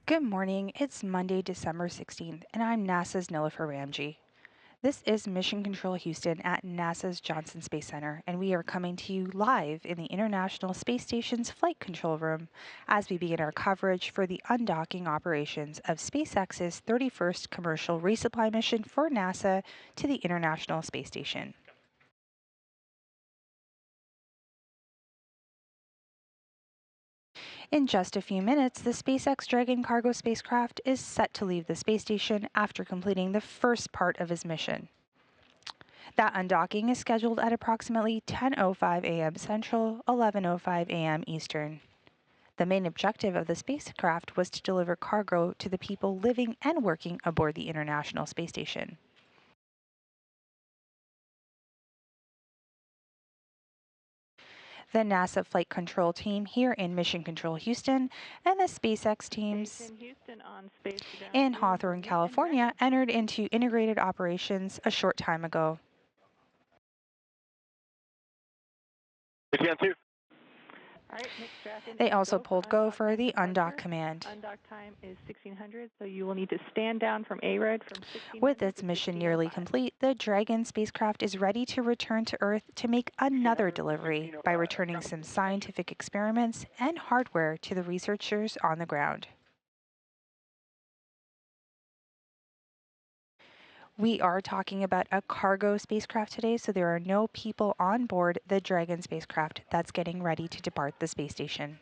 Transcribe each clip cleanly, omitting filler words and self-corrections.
Good morning. It's Monday, December 16th, and I'm NASA's Nilofer Ramji. This is Mission Control Houston at NASA's Johnson Space Center, and we are coming to you live in the International Space Station's flight control room as we begin our coverage for the undocking operations of SpaceX's 31st commercial resupply mission for NASA to the International Space Station. In just a few minutes, the SpaceX Dragon cargo spacecraft is set to leave the space station after completing the first part of his mission. That undocking is scheduled at approximately 10:05 a.m. Central, 11:05 a.m. Eastern. The main objective of the spacecraft was to deliver cargo to the people living and working aboard the International Space Station. The NASA Flight Control Team here in Mission Control Houston and the SpaceX teams in Hawthorne, California entered into integrated operations a short time ago. They also pulled go for the undock command. Undock time is 1600, so you will need to stand down from ARED from 1600. With its mission nearly complete, the Dragon spacecraft is ready to return to Earth to make another delivery by returning some scientific experiments and hardware to the researchers on the ground. We are talking about a cargo spacecraft today, so there are no people on board the Dragon spacecraft that's getting ready to depart the space station.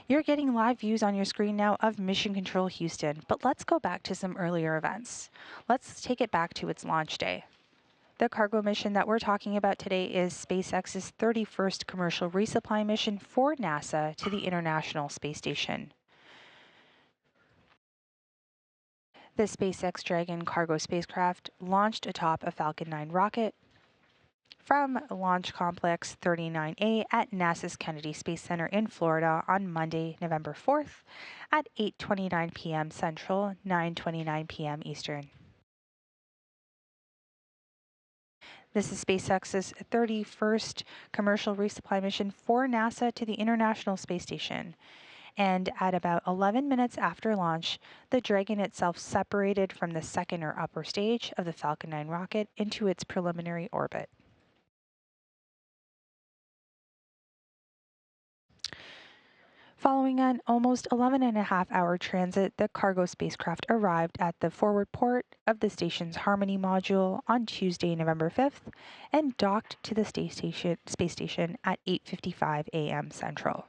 You're getting live views on your screen now of Mission Control Houston, but let's go back to some earlier events. Let's take it back to its launch day. The cargo mission that we're talking about today is SpaceX's 31st commercial resupply mission for NASA to the International Space Station. The SpaceX Dragon cargo spacecraft launched atop a Falcon 9 rocket from Launch Complex 39A at NASA's Kennedy Space Center in Florida on Monday, November 4th at 8:29 p.m. Central, 9:29 p.m. Eastern. This is SpaceX's 31st commercial resupply mission for NASA to the International Space Station. And at about 11 minutes after launch, the Dragon itself separated from the second or upper stage of the Falcon 9 rocket into its preliminary orbit. Following an almost 11.5-hour transit, the cargo spacecraft arrived at the forward port of the station's Harmony module on Tuesday, November 5th, and docked to the space station at 8:55 a.m. Central.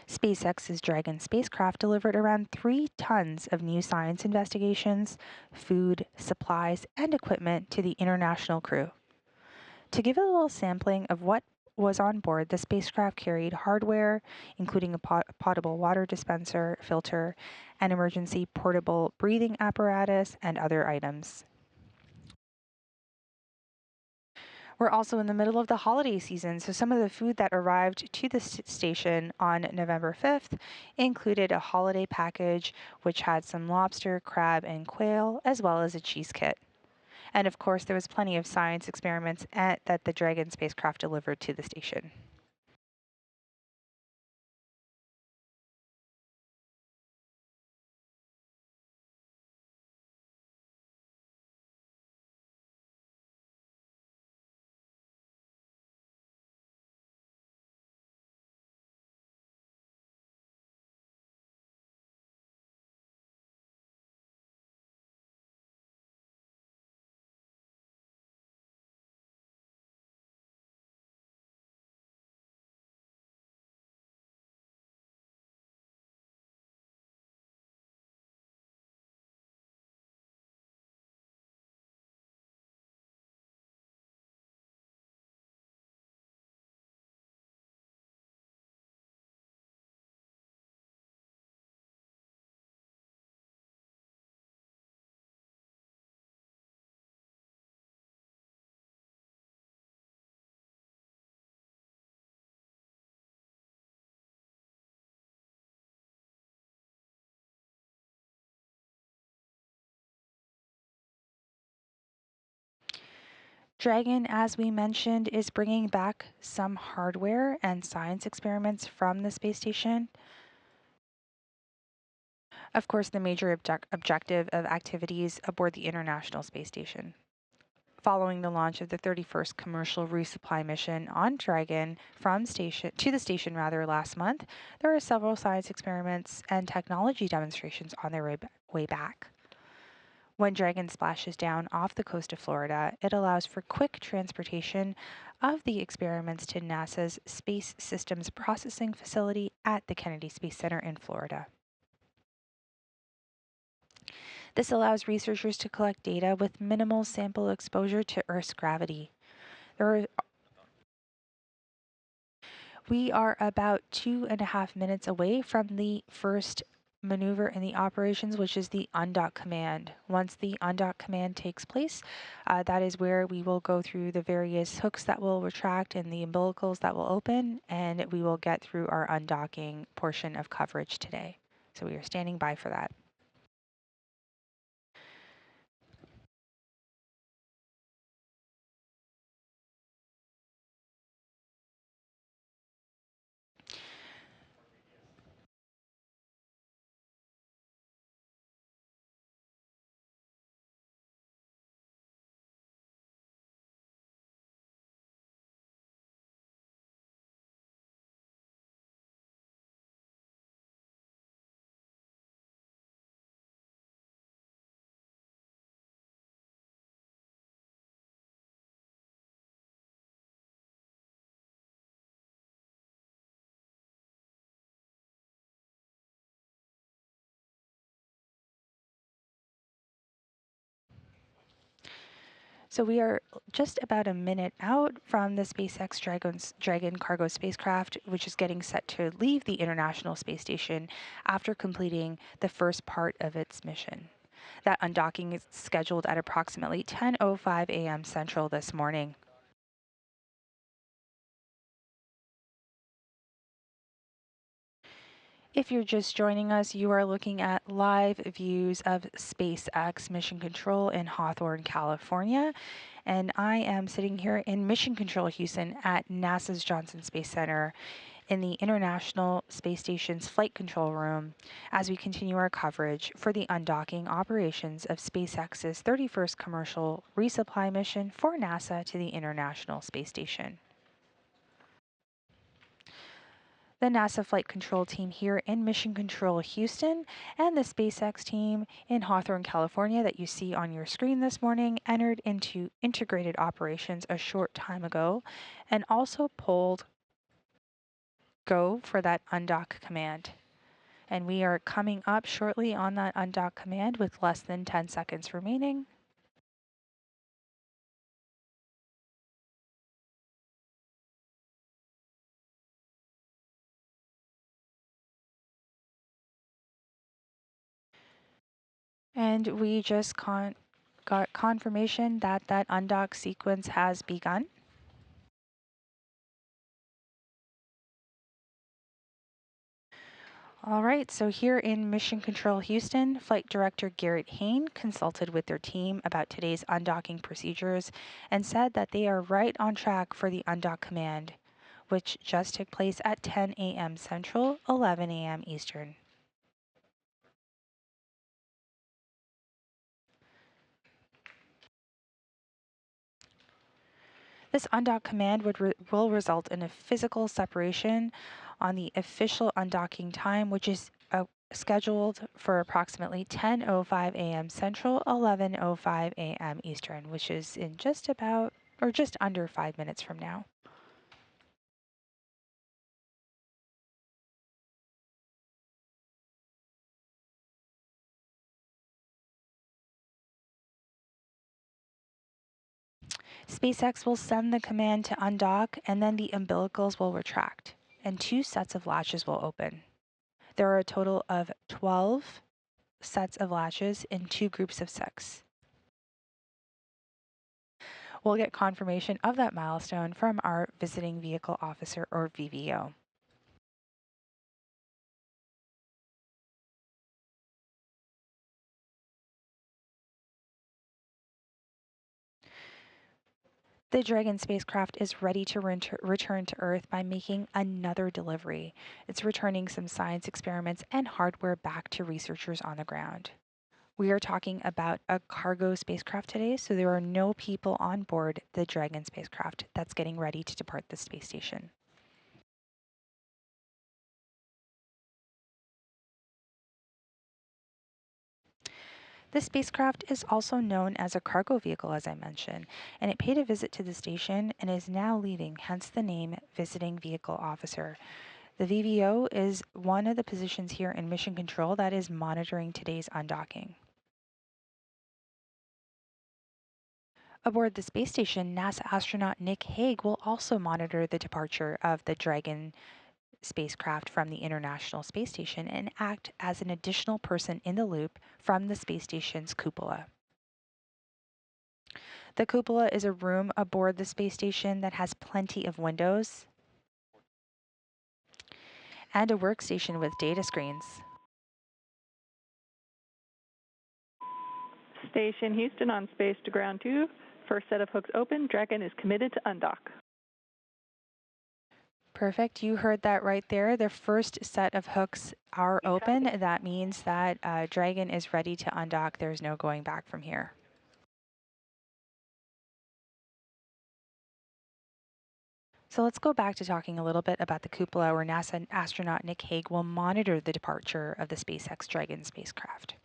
SpaceX's Dragon spacecraft delivered around 3 tons of new science investigations, food, supplies, and equipment to the international crew. To give a little sampling of what was on board, the spacecraft carried hardware, including a potable water dispenser, filter, an emergency portable breathing apparatus, and other items. We're also in the middle of the holiday season, so some of the food that arrived to the station on November 5th included a holiday package which had some lobster, crab, and quail, as well as a cheese kit. And of course, there was plenty of science experiments that the Dragon spacecraft delivered to the station. Dragon, as we mentioned, is bringing back some hardware and science experiments from the space station. Of course, the major objective of activities aboard the International Space Station. Following the launch of the 31st commercial resupply mission on Dragon from station to the station last month, there are several science experiments and technology demonstrations on their way back. When Dragon splashes down off the coast of Florida, it allows for quick transportation of the experiments to NASA's Space Systems Processing Facility at the Kennedy Space Center in Florida. This allows researchers to collect data with minimal sample exposure to Earth's gravity. We are about 2.5 minutes away from the first maneuver in the operations, which is the undock command. Once the undock command takes place, that is where we will go through the various hooks that will retract and the umbilicals that will open, and we will get through our undocking portion of coverage today. So we are standing by for that. So we are just about a minute out from the SpaceX Dragon cargo spacecraft, which is getting set to leave the International Space Station after completing the first part of its mission. That undocking is scheduled at approximately 10:05 a.m. Central this morning. If you're just joining us, you are looking at live views of SpaceX Mission Control in Hawthorne, California. And I am sitting here in Mission Control Houston at NASA's Johnson Space Center in the International Space Station's Flight Control Room as we continue our coverage for the undocking operations of SpaceX's 31st commercial resupply mission for NASA to the International Space Station. The NASA Flight Control team here in Mission Control Houston and the SpaceX team in Hawthorne, California that you see on your screen this morning entered into integrated operations a short time ago and also pulled go for that undock command. And we are coming up shortly on that undock command with less than 10 seconds remaining. And we just got confirmation that that undock sequence has begun. All right, so here in Mission Control Houston, Flight Director Garrett Hain consulted with their team about today's undocking procedures and said that they are right on track for the undock command, which just took place at 10 a.m. Central, 11 a.m. Eastern. This undock command will result in a physical separation on the official undocking time, which is scheduled for approximately 10:05 a.m. Central, 11:05 a.m. Eastern, which is in just under 5 minutes from now. SpaceX will send the command to undock, and then the umbilicals will retract, and 2 sets of latches will open. There are a total of 12 sets of latches in 2 groups of 6. We'll get confirmation of that milestone from our visiting vehicle officer, or VVO. The Dragon spacecraft is ready to return to Earth by making another delivery. It's returning some science experiments and hardware back to researchers on the ground. We are talking about a cargo spacecraft today, so there are no people on board the Dragon spacecraft that's getting ready to depart the space station. This spacecraft is also known as a cargo vehicle, as I mentioned, and it paid a visit to the station and is now leaving, hence the name Visiting Vehicle Officer. The VVO is one of the positions here in Mission Control that is monitoring today's undocking. Aboard the space station, NASA astronaut Nick Hague will also monitor the departure of the Dragon spacecraft from the International Space Station and act as an additional person in the loop from the space station's cupola. The cupola is a room aboard the space station that has plenty of windows and a workstation with data screens. Station Houston on space to ground 2. First set of hooks open. Dragon is committed to undock. Perfect. You heard that right there. The first set of hooks are open. That means that Dragon is ready to undock. There's no going back from here. So let's go back to talking a little bit about the cupola where NASA astronaut Nick Hague will monitor the departure of the SpaceX Dragon spacecraft.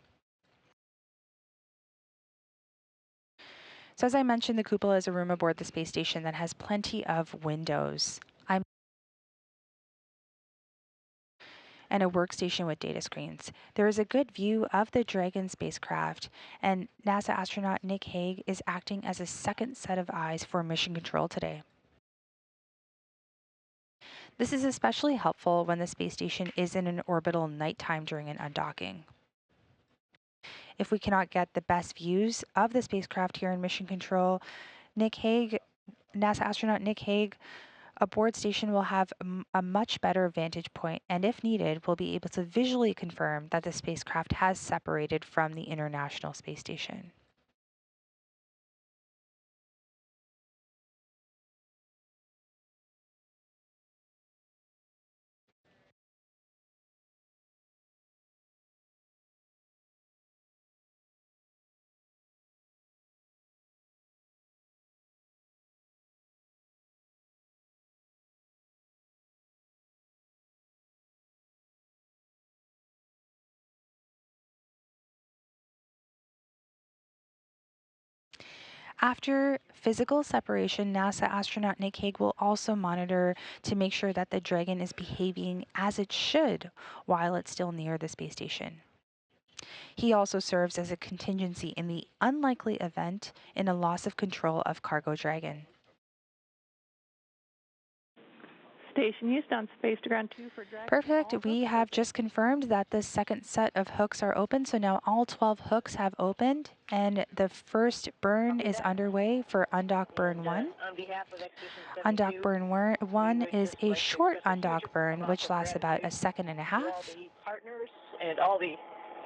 So as I mentioned, the cupola is a room aboard the space station that has plenty of windows and a workstation with data screens. There is a good view of the Dragon spacecraft, and NASA astronaut Nick Hague is acting as a second set of eyes for mission control today. This is especially helpful when the space station is in an orbital nighttime during an undocking. If we cannot get the best views of the spacecraft here in mission control, NASA astronaut Nick Hague aboard station will have a much better vantage point, and if needed, will be able to visually confirm that the spacecraft has separated from the International Space Station. After physical separation, NASA astronaut Nick Hague will also monitor to make sure that the Dragon is behaving as it should while it's still near the space station. He also serves as a contingency in the unlikely event in a loss of control of cargo Dragon. Station Houston on space to ground 2 for Dragon. Perfect. We have just confirmed that the second set of hooks are open, so now all 12 hooks have opened, and the first burn is underway for undock burn 1. Undock burn 1 is a short undock burn, which lasts about a second and a half. The partners and all the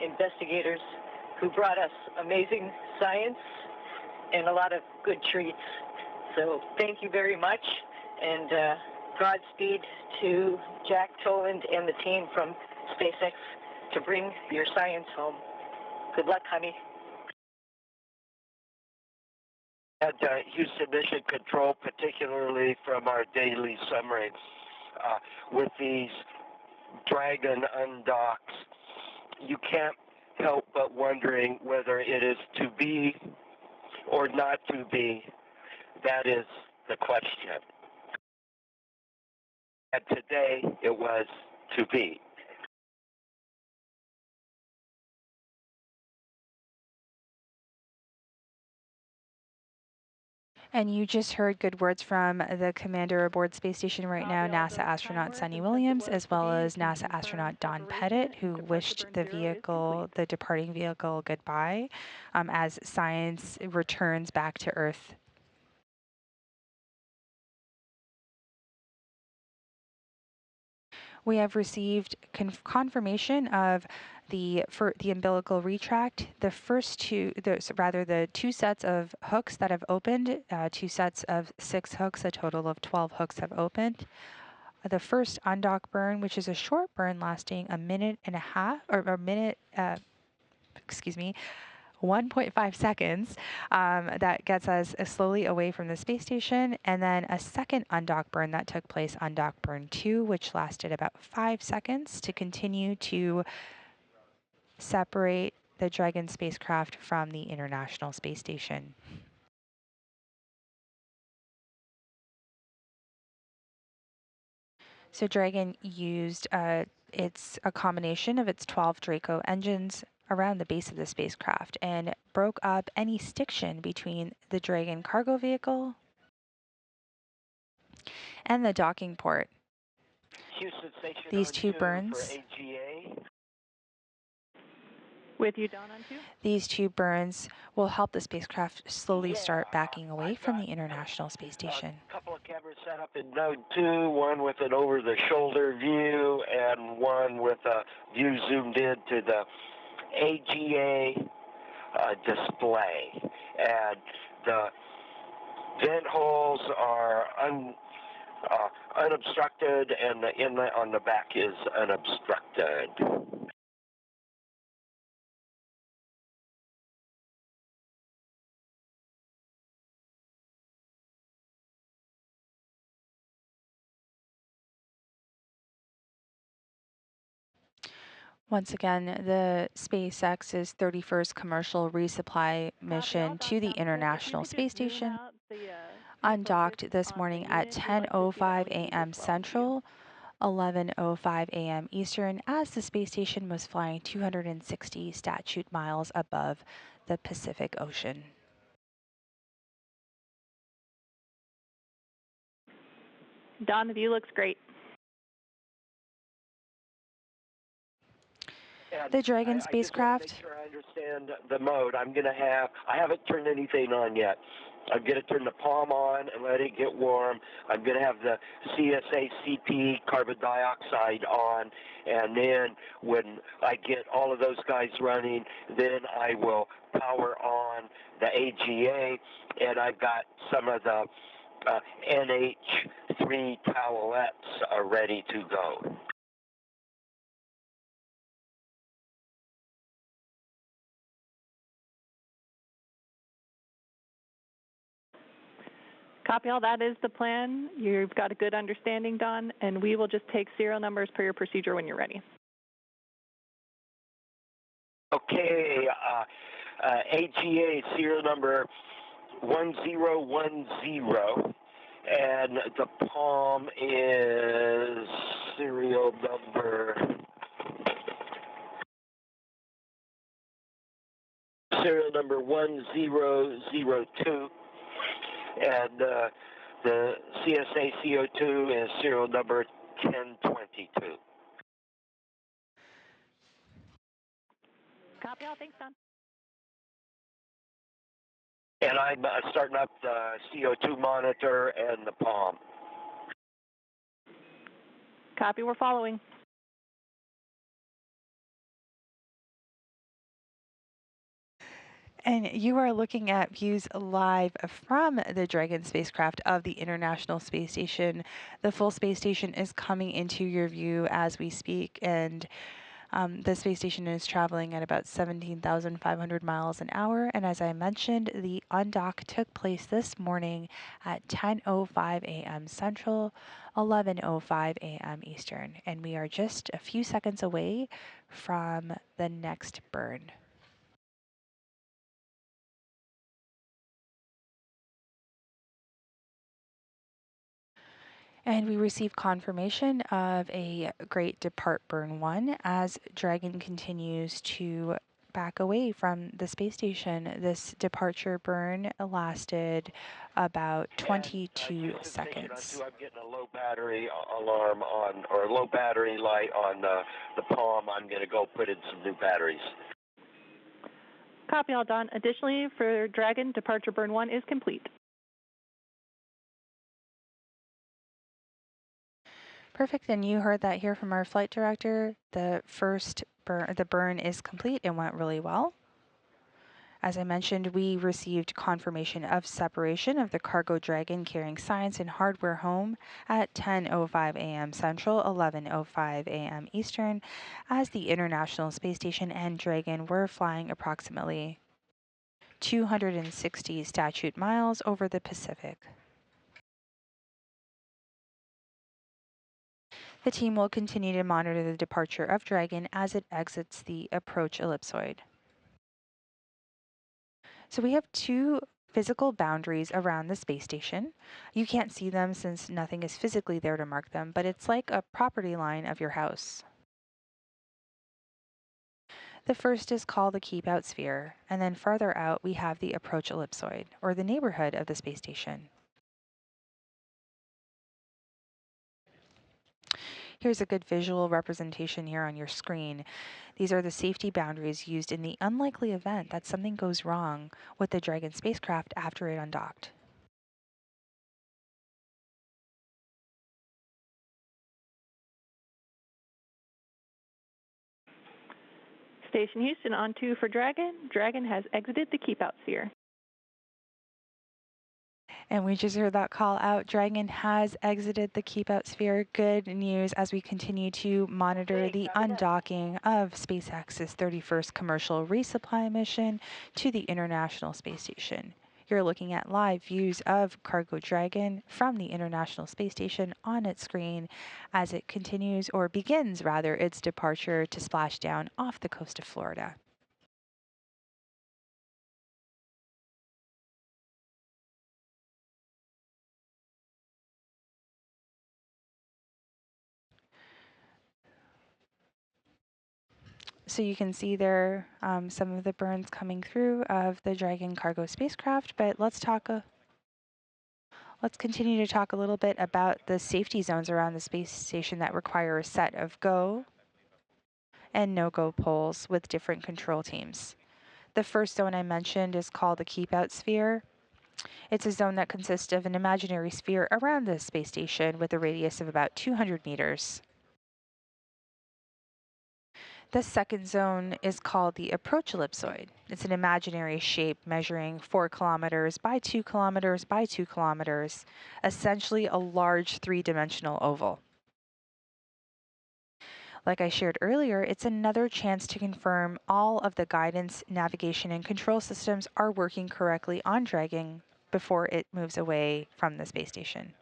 investigators who brought us amazing science and a lot of good treats. So thank you very much, and Godspeed to Jack Toland and the team from SpaceX to bring your science home. Good luck, honey. At Houston Mission Control, particularly from our daily summary, with these Dragon undocks, you can't help but wondering whether it is to be or not to be. That is the question. And today it was to be. And you just heard good words from the commander aboard space station right now, NASA astronaut Sunny Williams, as well as NASA astronaut Don Pettit, who wished the departing vehicle goodbye as science returns back to Earth. We have received confirmation of the umbilical retract. The two sets of hooks that have opened, 2 sets of 6 hooks, a total of 12 hooks have opened. The first undock burn, which is a short burn lasting a minute and a half, or a minute, 1.5 seconds, that gets us slowly away from the space station, and then a second undock burn that took place, undock burn 2, which lasted about 5 seconds to continue to separate the Dragon spacecraft from the International Space Station. So Dragon used it's a combination of its 12 Draco engines around the base of the spacecraft and broke up any stiction between the Dragon cargo vehicle and the docking port. Houston Station These on 2 2 burns. for AGA. With you, Dawn, on 2? These 2 burns will help the spacecraft slowly Yeah, start backing away I've from got the International Space Station. a couple of cameras set up in node 2, one with an over-the-shoulder view and one with a view zoomed in to the AGA display. And the vent holes are unobstructed, and the inlet on the back is unobstructed. Once again, the SpaceX's 31st commercial resupply mission to the International Space Station undocked this morning at 10:05 a.m. Central, 11:05 a.m. Eastern, as the space station was flying 260 statute miles above the Pacific Ocean. Dawn, the view looks great. And The Dragon I spacecraft. just want to make sure I understand the mode. I haven't turned anything on yet. I'm going to turn the palm on and let it get warm. I'm going to have the CSA-CP carbon dioxide on, and then when I get all of those guys running, then I will power on the AGA, and I've got some of the NH3 towelettes ready to go. Copy all. That is the plan. You've got a good understanding, Dawn, and we will just take serial numbers per your procedure when you're ready. Okay, AGA serial number 1010, and the palm is serial number 1002, and the CSA CO2 is serial number 1022. Copy all. Thanks, Dawn. And I'm starting up the CO2 monitor and the palm. Copy. We're following. And you are looking at views live from the Dragon spacecraft of the International Space Station. The full space station is coming into your view as we speak, and the space station is traveling at about 17,500 miles an hour. And as I mentioned, the undock took place this morning at 10:05 a.m. Central, 11:05 a.m. Eastern. And we are just a few seconds away from the next burn. And we received confirmation of a great depart burn 1 as Dragon continues to back away from the space station. This departure burn lasted about 22 seconds. I'm getting a low battery alarm on, or a low battery light on the palm. I'm going to go put in some new batteries. Copy all, Dawn. Additionally, for Dragon, departure burn 1 is complete. Perfect. And you heard that here from our flight director. The burn is complete. It went really well. As I mentioned, we received confirmation of separation of the cargo Dragon carrying science and hardware home at 10:05 a.m. Central, 11:05 a.m. Eastern, as the International Space Station and Dragon were flying approximately 260 statute miles over the Pacific. The team will continue to monitor the departure of Dragon as it exits the approach ellipsoid. So we have two physical boundaries around the space station. You can't see them since nothing is physically there to mark them, but it's like a property line of your house. The first is called the keep out sphere, and then farther out we have the approach ellipsoid, or the neighborhood of the space station. Here's a good visual representation here on your screen. These are the safety boundaries used in the unlikely event that something goes wrong with the Dragon spacecraft after it undocked. Station Houston, on 2 for Dragon. Dragon has exited the keep out sphere. And we just heard that call out. Dragon has exited the keep out sphere. Good news as we continue to monitor the undocking of SpaceX's 31st commercial resupply mission to the International Space Station. You're looking at live views of Cargo Dragon from the International Space Station on its screen as it continues, or begins rather, its departure to splashdown off the coast of Florida. So you can see there some of the burns coming through of the Dragon cargo spacecraft, but let's continue to talk a little bit about the safety zones around the space station that require a set of go and no-go poles with different control teams. The first zone I mentioned is called the keep out sphere. It's a zone that consists of an imaginary sphere around the space station with a radius of about 200 meters. The second zone is called the approach ellipsoid. It's an imaginary shape measuring 4 kilometers by 2 kilometers by 2 kilometers, essentially a large 3-dimensional oval. Like I shared earlier, it's another chance to confirm all of the guidance, navigation, and control systems are working correctly on Dragon before it moves away from the space station.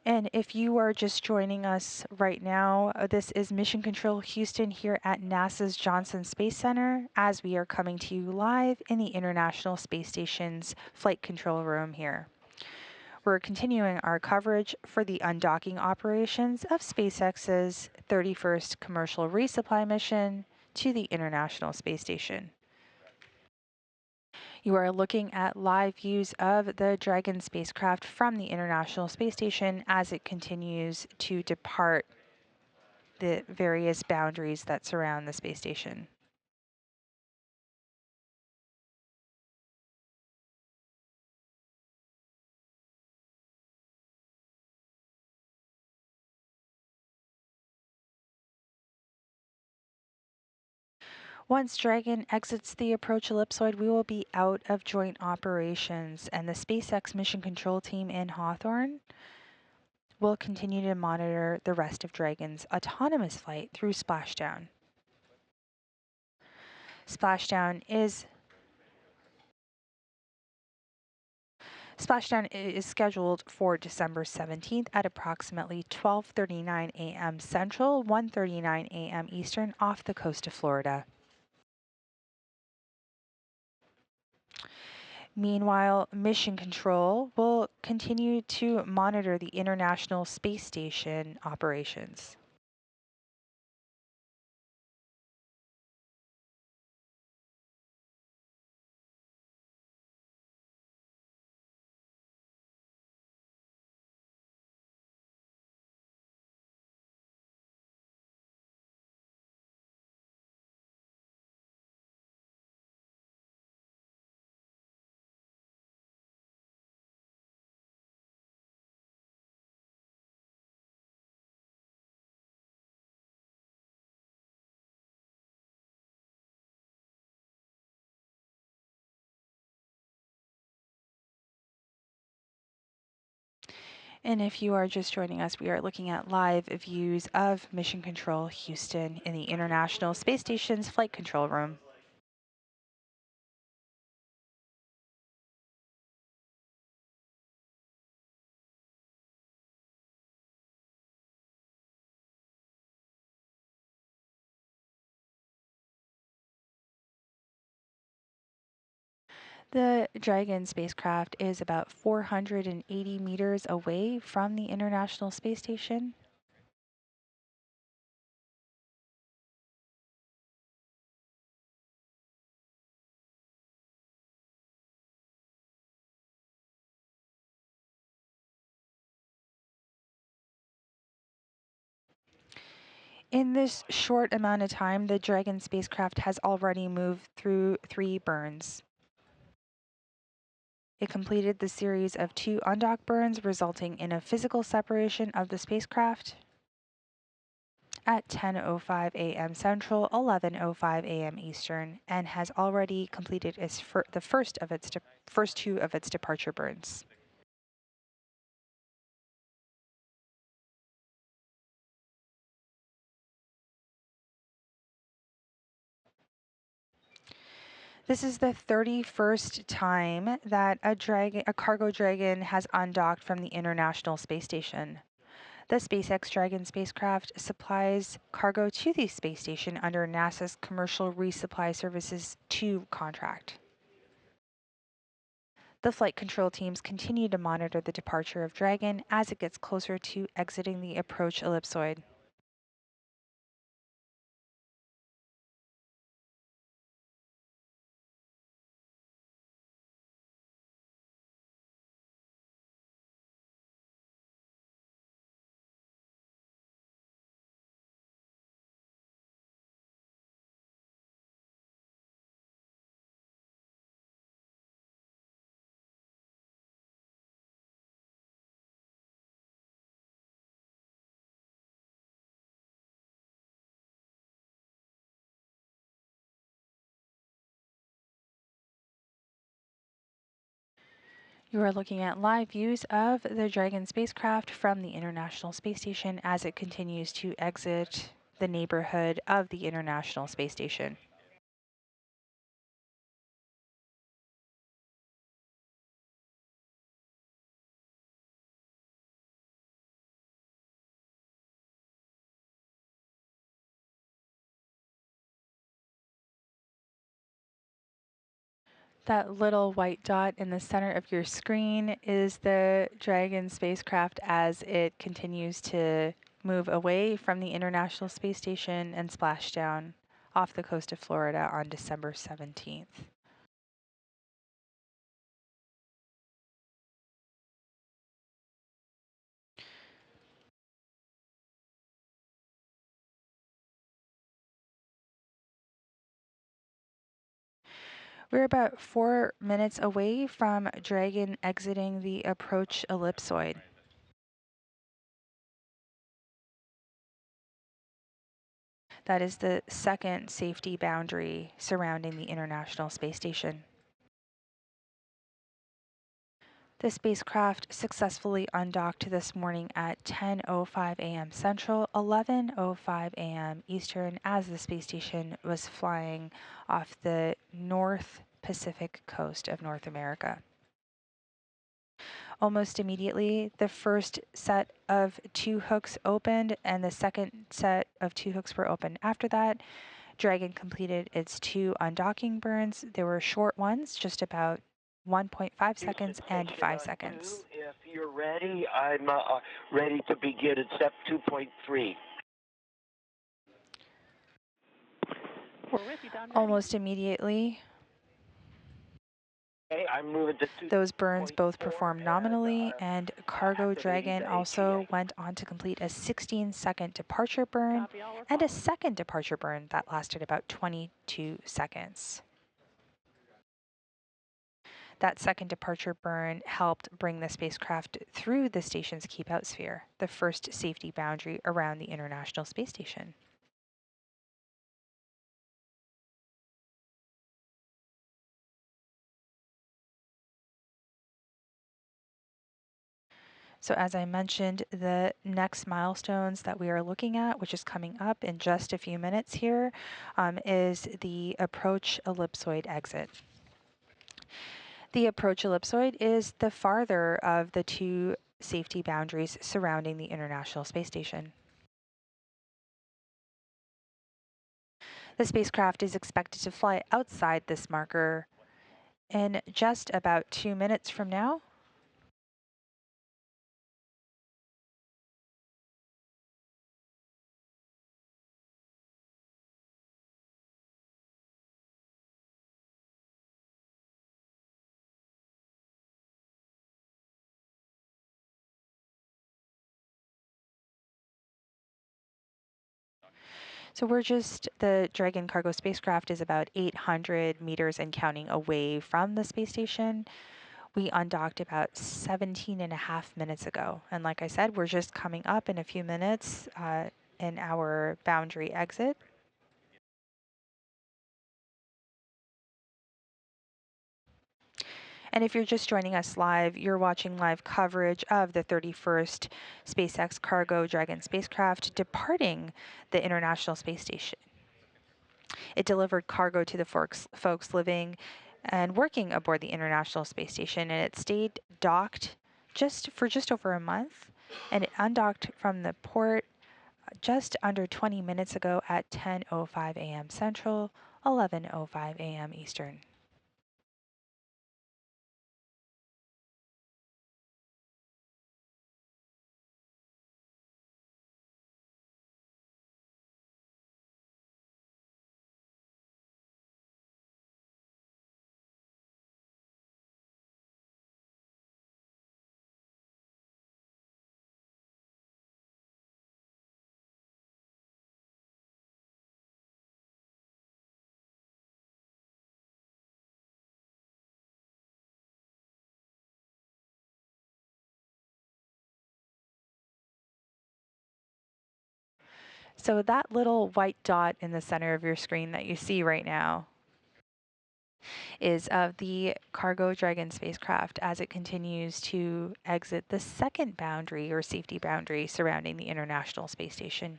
And if you are just joining us right now, this is Mission Control Houston here at NASA's Johnson Space Center as we are coming to you live in the International Space Station's flight control room here. We're continuing our coverage for the undocking operations of SpaceX's 31st commercial resupply mission to the International Space Station. You are looking at live views of the Dragon spacecraft from the International Space Station as it continues to depart the various boundaries that surround the space station. Once Dragon exits the approach ellipsoid, we will be out of joint operations, and the SpaceX Mission Control Team in Hawthorne will continue to monitor the rest of Dragon's autonomous flight through splashdown. Splashdown is scheduled for December 17th at approximately 12:39 a.m. Central, 1:39 a.m. Eastern off the coast of Florida. Meanwhile, Mission Control will continue to monitor the International Space Station operations. And if you are just joining us, we are looking at live views of Mission Control Houston in the International Space Station's flight control room. The Dragon spacecraft is about 480 meters away from the International Space Station. In this short amount of time, the Dragon spacecraft has already moved through 3 burns. It completed the series of 2 undocked burns, resulting in a physical separation of the spacecraft at 10:05 a.m. Central, 11:05 a.m. Eastern, and has already completed the first 2 of its departure burns. This is the 31st time that a cargo Dragon has undocked from the International Space Station. The SpaceX Dragon spacecraft supplies cargo to the space station under NASA's Commercial Resupply Services 2 contract. The flight control teams continue to monitor the departure of Dragon as it gets closer to exiting the approach ellipsoid. You are looking at live views of the Dragon spacecraft from the International Space Station as it continues to exit the neighborhood of the International Space Station. That little white dot in the center of your screen is the Dragon spacecraft as it continues to move away from the International Space Station and splash down off the coast of Florida on December 17th. We're about 4 minutes away from Dragon exiting the approach ellipsoid. That is the second safety boundary surrounding the International Space Station. The spacecraft successfully undocked this morning at 10:05 a.m. Central, 11:05 a.m. Eastern, as the space station was flying off the North Pacific coast of North America. Almost immediately, the first set of 2 hooks opened, and the second set of 2 hooks were opened after that. Dragon completed its 2 undocking burns. They were short ones, just about 1.5 seconds and 5 seconds. If you're ready, I'm ready to begin at step 2.3. We're with you, Don. Almost immediately, Okay, I'm moving to those burns both 2.4 performed nominally, and Cargo activating Dragon the also ATA. went on to complete a 16-second departure burn Copy all, we're and a following. second departure burn that lasted about 22 seconds. That second departure burn helped bring the spacecraft through the station's keep out sphere, the first safety boundary around the International Space Station. So as I mentioned, the next milestones that we are looking at, which is coming up in just a few minutes here, is the approach ellipsoid exit. The approach ellipsoid is the farther of the two safety boundaries surrounding the International Space Station. The spacecraft is expected to fly outside this marker in just about 2 minutes from now. So the Dragon cargo spacecraft is about 800 meters and counting away from the space station. We undocked about 17 and a half minutes ago. And like I said, we're just coming up in a few minutes in our boundary exit. And if you're just joining us live, you're watching live coverage of the 31st SpaceX Cargo Dragon spacecraft departing the International Space Station. It delivered cargo to the folks living and working aboard the International Space Station, and it stayed docked for just over a month, and it undocked from the port just under 20 minutes ago at 10:05 a.m. Central, 11:05 a.m. Eastern. So that little white dot in the center of your screen that you see right now is of the Cargo Dragon spacecraft as it continues to exit the second boundary or safety boundary surrounding the International Space Station.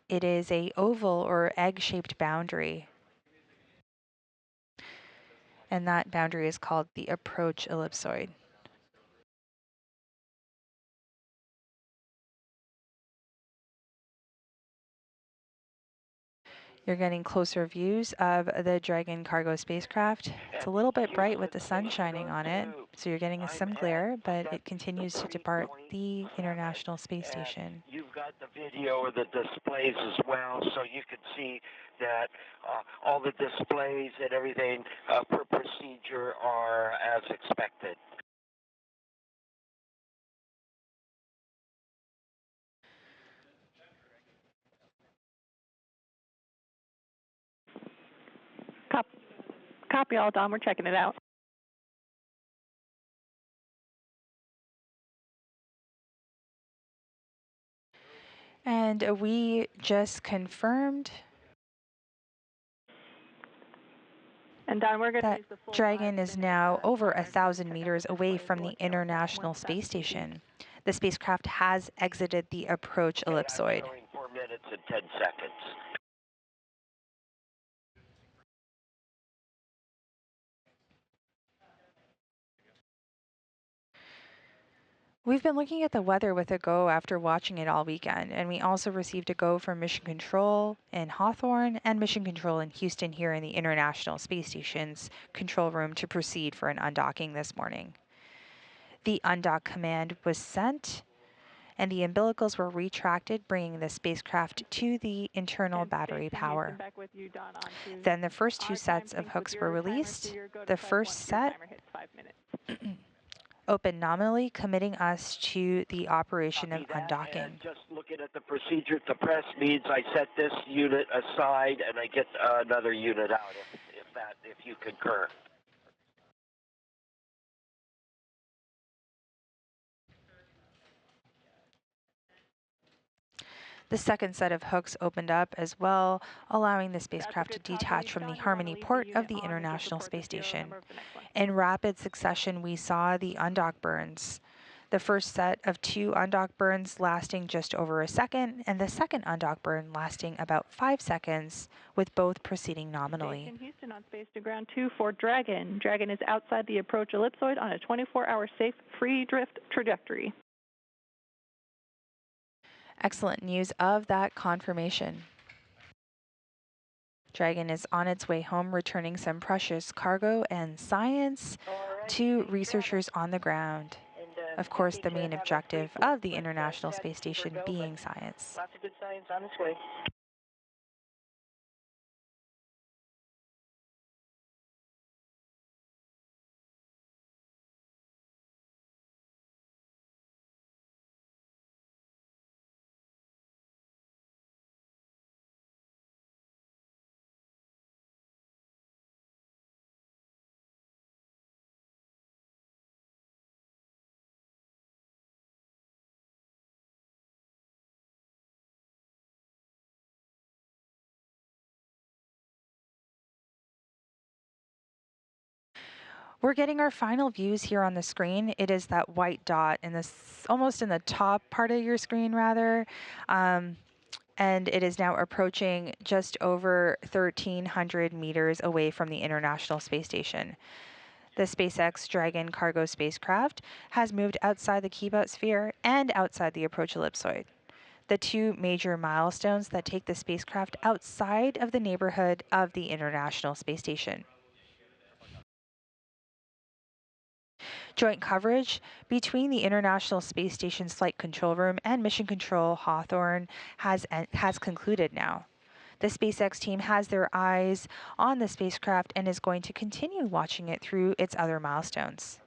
It is a oval or egg-shaped boundary, and that boundary is called the approach ellipsoid. You're getting closer views of the Dragon cargo spacecraft. It's a little bit bright with the sun shining on it, so you're getting some glare, but it continues to depart the International Space Station. You've got the video of the displays as well, so you can see that all the displays and everything per procedure are as expected. Copy all, Don. We're checking it out. And we just confirmed And Don, we're going to that use the full Dragon is now over 1,000 check out meters the away displays. from We'll the let you know International once Space that's complete. Station. The spacecraft has exited the approach ellipsoid. I'm showing 4 minutes and 10 seconds. We've been looking at the weather with a go after watching it all weekend, and we also received a go from Mission Control in Hawthorne and Mission Control in Houston here in the International Space Station's control room to proceed for an undocking this morning. The undock command was sent, and the umbilicals were retracted, bringing the spacecraft to the internal battery power. Then the first two sets of hooks were released. The first set open nominally, committing us to the operation of undocking. Just looking at the procedure to press means I set this unit aside and I get another unit out, if you concur. The second set of hooks opened up as well, allowing the spacecraft to detach from the Harmony port of the International Space Station. In rapid succession, we saw the undock burns. The first set of 2 undock burns lasting just over a second, and the second undock burn lasting about 5 seconds, with both proceeding nominally. Station Houston on space to ground 2 for Dragon. Dragon is outside the approach ellipsoid on a 24-hour safe free drift trajectory. Excellent news of that confirmation. Dragon is on its way home, returning some precious cargo and science to researchers on the ground. Of course, the main objective of the International Space Station being science. Lots of good science on its way. We're getting our final views here on the screen. It is that white dot in this, almost in the top part of your screen, rather. And it is now approaching just over 1,300 meters away from the International Space Station. The SpaceX Dragon cargo spacecraft has moved outside the Keep-Out sphere and outside the approach ellipsoid, the 2 major milestones that take the spacecraft outside of the neighborhood of the International Space Station. Joint coverage between the International Space Station's Flight Control Room and Mission Control Hawthorne has concluded now. The SpaceX team has their eyes on the spacecraft and is going to continue watching it through its other milestones.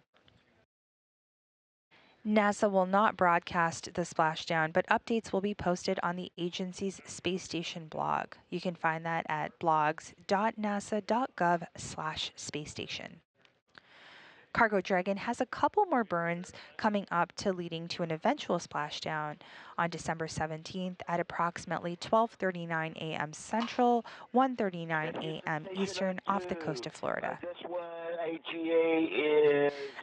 NASA will not broadcast the splashdown, but updates will be posted on the agency's space station blog. You can find that at blogs.nasa.gov/spacestation. Cargo Dragon has a couple more burns coming up to leading to an eventual splashdown on December 17th at approximately 12:39 a.m. Central, 1:39 a.m. Eastern off the coast of Florida.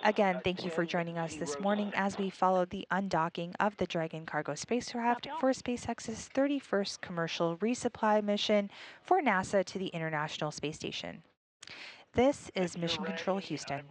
Again, thank you for joining us this morning as we followed the undocking of the Dragon cargo spacecraft for SpaceX's 31st commercial resupply mission for NASA to the International Space Station. This is Mission Control Houston.